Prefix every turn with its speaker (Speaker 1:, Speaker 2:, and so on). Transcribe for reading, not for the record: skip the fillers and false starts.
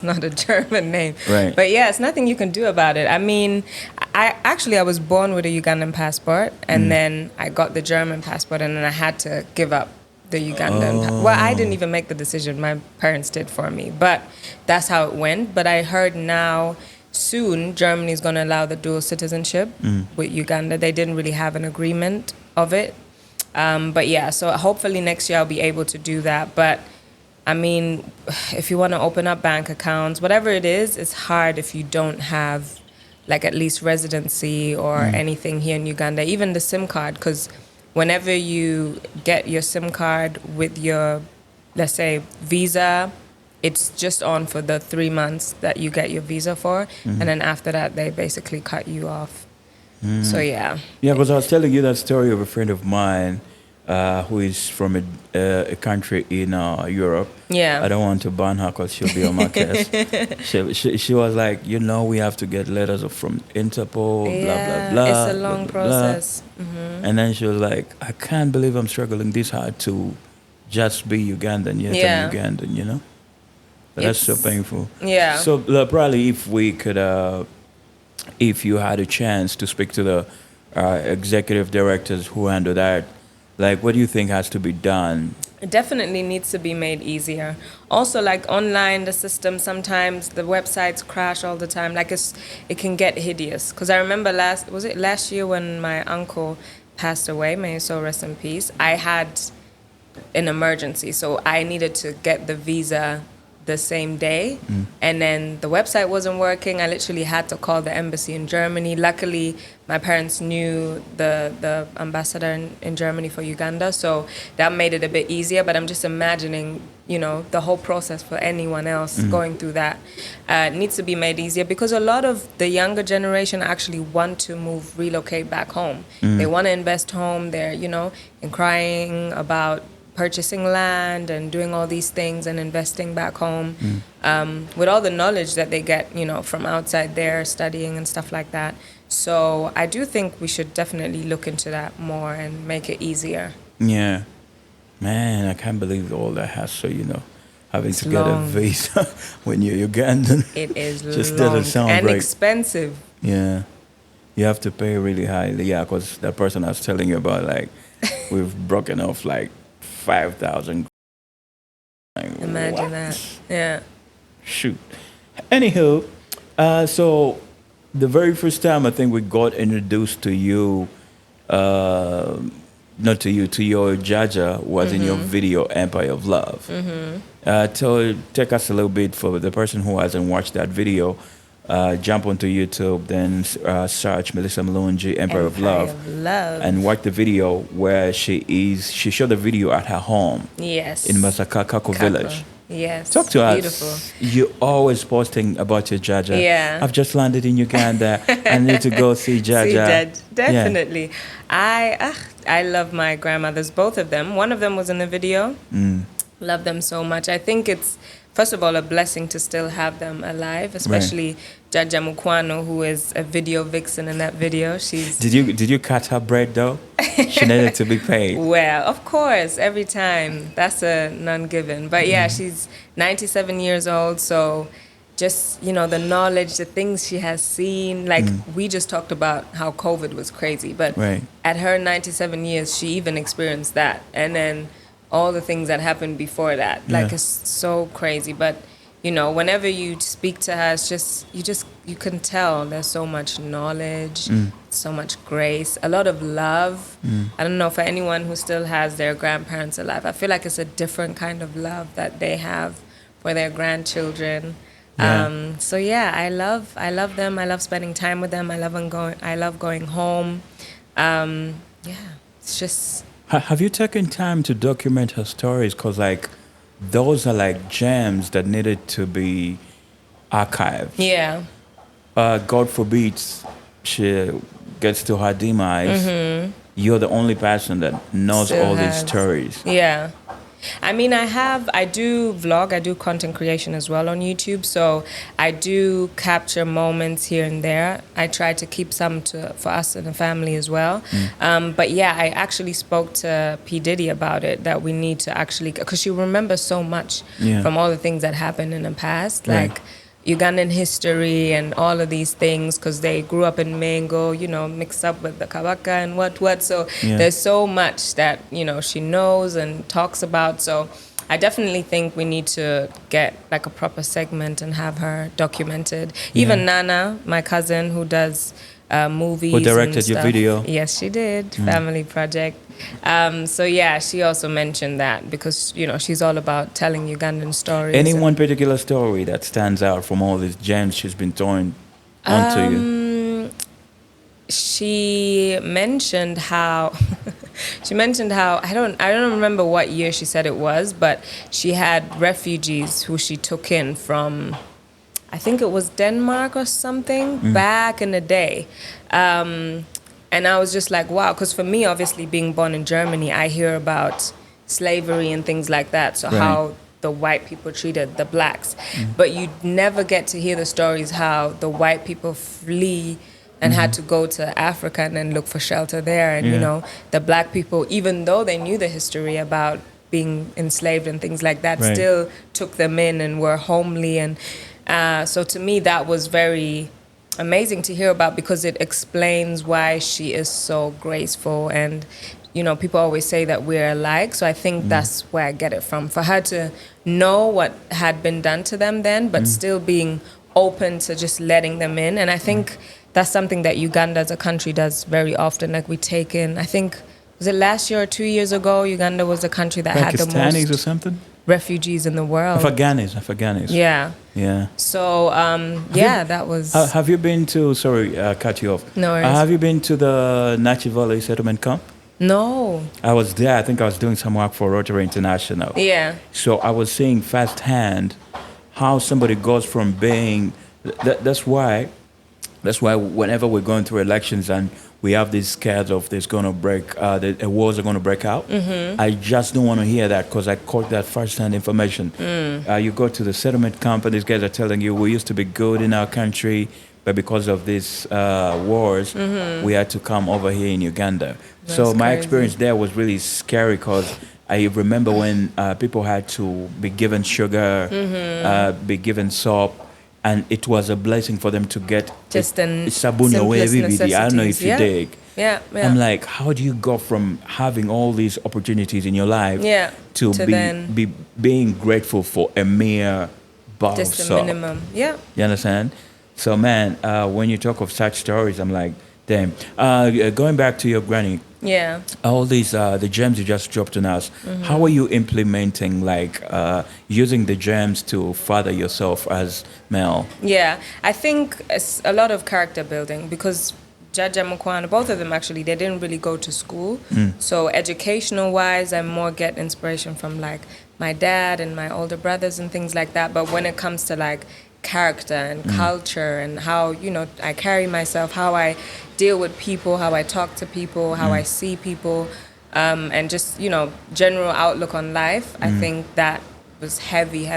Speaker 1: not a German name.
Speaker 2: Right.
Speaker 1: But yeah, it's nothing you can do about it. I mean, I was born with a Ugandan passport, and then I got the German passport, and then I had to give up the Ugandan. Well, I didn't even make the decision. My parents did for me. But that's how it went. But I heard now soon Germany's going to allow the dual citizenship with Uganda. They didn't really have an agreement of it. But yeah, so hopefully next year I'll be able to do that. But I mean, if you want to open up bank accounts, whatever it is, it's hard if you don't have like at least residency or anything here in Uganda, even the SIM card, because whenever you get your SIM card with your, let's say, visa, it's just on for the 3 months that you get your visa for. And then after that, they basically cut you off. So yeah.
Speaker 2: Yeah, because I was telling you that story of a friend of mine who is from a country in Europe.
Speaker 1: Yeah.
Speaker 2: I don't want to ban her because she'll be on my case. She was like, we have to get letters from Interpol, blah, blah, blah.
Speaker 1: It's a
Speaker 2: blah,
Speaker 1: long
Speaker 2: blah, blah.
Speaker 1: process.
Speaker 2: And then she was like, I can't believe I'm struggling this hard to just be Ugandan, yet I'm Ugandan, But that's so painful.
Speaker 1: Yeah.
Speaker 2: So probably if we could, if you had a chance to speak to the executive directors who handle that, like, what do you think has to be done?
Speaker 1: It definitely needs to be made easier. Also, like online, the system, sometimes the websites crash all the time. Like it can get hideous. Because I remember last year when my uncle passed away, may his soul rest in peace, I had an emergency. So I needed to get the visa the same day, and then the website wasn't working. I literally had to call the embassy in Germany. Luckily, my parents knew the ambassador in Germany for Uganda, so that made it a bit easier. But I'm just imagining, the whole process for anyone else going through that needs to be made easier, because a lot of the younger generation actually want to relocate back home. They want to invest home. They're, crying about purchasing land and doing all these things and investing back home with all the knowledge that they get, from outside there, studying and stuff like that. So I do think we should definitely look into that more and make it easier.
Speaker 2: Yeah. Man, I can't believe all that hassle, having
Speaker 1: It's
Speaker 2: to get
Speaker 1: long.
Speaker 2: a visa when you're Ugandan.
Speaker 1: It is
Speaker 2: Just
Speaker 1: long
Speaker 2: doesn't sound
Speaker 1: and
Speaker 2: right.
Speaker 1: expensive.
Speaker 2: Yeah. You have to pay really highly. Yeah, because that person I was telling you about, like, we've broken off like 5,000.
Speaker 1: Imagine that. Yeah.
Speaker 2: Shoot. Anywho, so the very first time I think we got introduced to you, not to you, to your Jaja was in your video Empire of Love. Take us a little bit for the person who hasn't watched that video. Jump onto YouTube, then search Mellisa Mulungi, Empire of Love, and watch the video where she showed the video at her home.
Speaker 1: Yes.
Speaker 2: In Masakakako village.
Speaker 1: Yes.
Speaker 2: Talk to us.
Speaker 1: Beautiful.
Speaker 2: You're always posting about your Jaja.
Speaker 1: Yeah.
Speaker 2: I've just landed in Uganda. I need to go see Jaja.
Speaker 1: See Jaj. Definitely. Yeah. I love my grandmothers, both of them. One of them was in the video. Love them so much. I think it's, first of all, a blessing to still have them alive, especially Jaja Mukwano, who is a video vixen in that video.
Speaker 2: Did you cut her bread though? She needed to be paid.
Speaker 1: Well, of course, every time. That's a non-given. But yeah, she's 97 years old, so just, the knowledge, the things she has seen. Like, we just talked about how COVID was crazy, but at her 97 years, she even experienced that. And then all the things that happened before that. Like, it's so crazy. But, whenever you speak to her, it's just, you can tell there's so much knowledge, so much grace, a lot of love. I don't know, for anyone who still has their grandparents alive, I feel like it's a different kind of love that they have for their grandchildren. So yeah, I love them. I love spending time with them. I love going home. It's just.
Speaker 2: Have you taken time to document her stories? Because, like, those are like gems that needed to be archived.
Speaker 1: Yeah.
Speaker 2: God forbid she gets to her demise. You're the only person that knows all these stories.
Speaker 1: Yeah. I mean, I do vlog, I do content creation as well on YouTube. So I do capture moments here and there. I try to keep some for us and the family as well. But yeah, I actually spoke to P. Diddy about it, that we need to actually, because she remembers so much from all the things that happened in the past. Like, Ugandan history and all of these things, because they grew up in Mango, mixed up with the Kabaka and what. So there's so much that, she knows and talks about. So I definitely think we need to get like a proper segment and have her documented. Even Nana, my cousin who does movies.
Speaker 2: Who directed
Speaker 1: and
Speaker 2: your
Speaker 1: stuff.
Speaker 2: video?
Speaker 1: Yes, she did. Family project. So yeah, she also mentioned that because she's all about telling Ugandan stories.
Speaker 2: Any one particular story that stands out from all these gems she's been throwing onto you?
Speaker 1: She mentioned how I don't remember what year she said it was, but she had refugees who she took in from, I think it was Denmark or something, back in the day. And I was just like, wow, because for me, obviously, being born in Germany, I hear about slavery and things like that. So how the white people treated the blacks. But you never get to hear the stories how the white people flee and had to go to Africa and then look for shelter there. And, the black people, even though they knew the history about being enslaved and things like that, still took them in and were homely. And so to me, that was very amazing to hear about, because it explains why she is so graceful. And people always say that we're alike, so I think that's where I get it from. For her to know what had been done to them then, but still being open to just letting them in. And I think that's something that Uganda as a country does very often. Like, we take in, I think, was it last year or 2 years ago, Uganda was the country that had the
Speaker 2: Pakistanis
Speaker 1: most
Speaker 2: or something?
Speaker 1: refugees in the world.
Speaker 2: Afghanis. Yeah.
Speaker 1: So, that was...
Speaker 2: have you been to, sorry, cut you off.
Speaker 1: No worries.
Speaker 2: Have you been to the Nachi Valley settlement camp?
Speaker 1: No.
Speaker 2: I was there. I think I was doing some work for Rotary International.
Speaker 1: Yeah.
Speaker 2: So I was seeing firsthand how somebody goes from being... That's why whenever we're going through elections and we have these scares of there's going to break, the wars are going to break out, I just don't want to hear that, because I caught that first-hand information. You go to the settlement camp and these guys are telling you, we used to be good in our country, but because of these wars, we had to come over here in Uganda. So my experience there was really scary, because I remember when people had to be given sugar, be given soap, and it was a blessing for them to get
Speaker 1: just
Speaker 2: sabuni away. I don't know if you dig.
Speaker 1: Yeah.
Speaker 2: I'm like, how do you go from having all these opportunities in your life to be being grateful for a mere bar of soap?
Speaker 1: Just a minimum. Yeah.
Speaker 2: You understand? So, man, when you talk of such stories, I'm like, damn. Going back to your granny.
Speaker 1: Yeah.
Speaker 2: All these, the gems you just dropped on us, how are you implementing, like, using the gems to further yourself as Mel?
Speaker 1: Yeah, I think it's a lot of character building, because Jaja Mukwana, both of them actually, they didn't really go to school. So educational-wise, I more get inspiration from, like, my dad and my older brothers and things like that. But when it comes to, like, character and culture and how, I carry myself, how I deal with people, how I talk to people, how I see people, and just, general outlook on life, I think that was heavy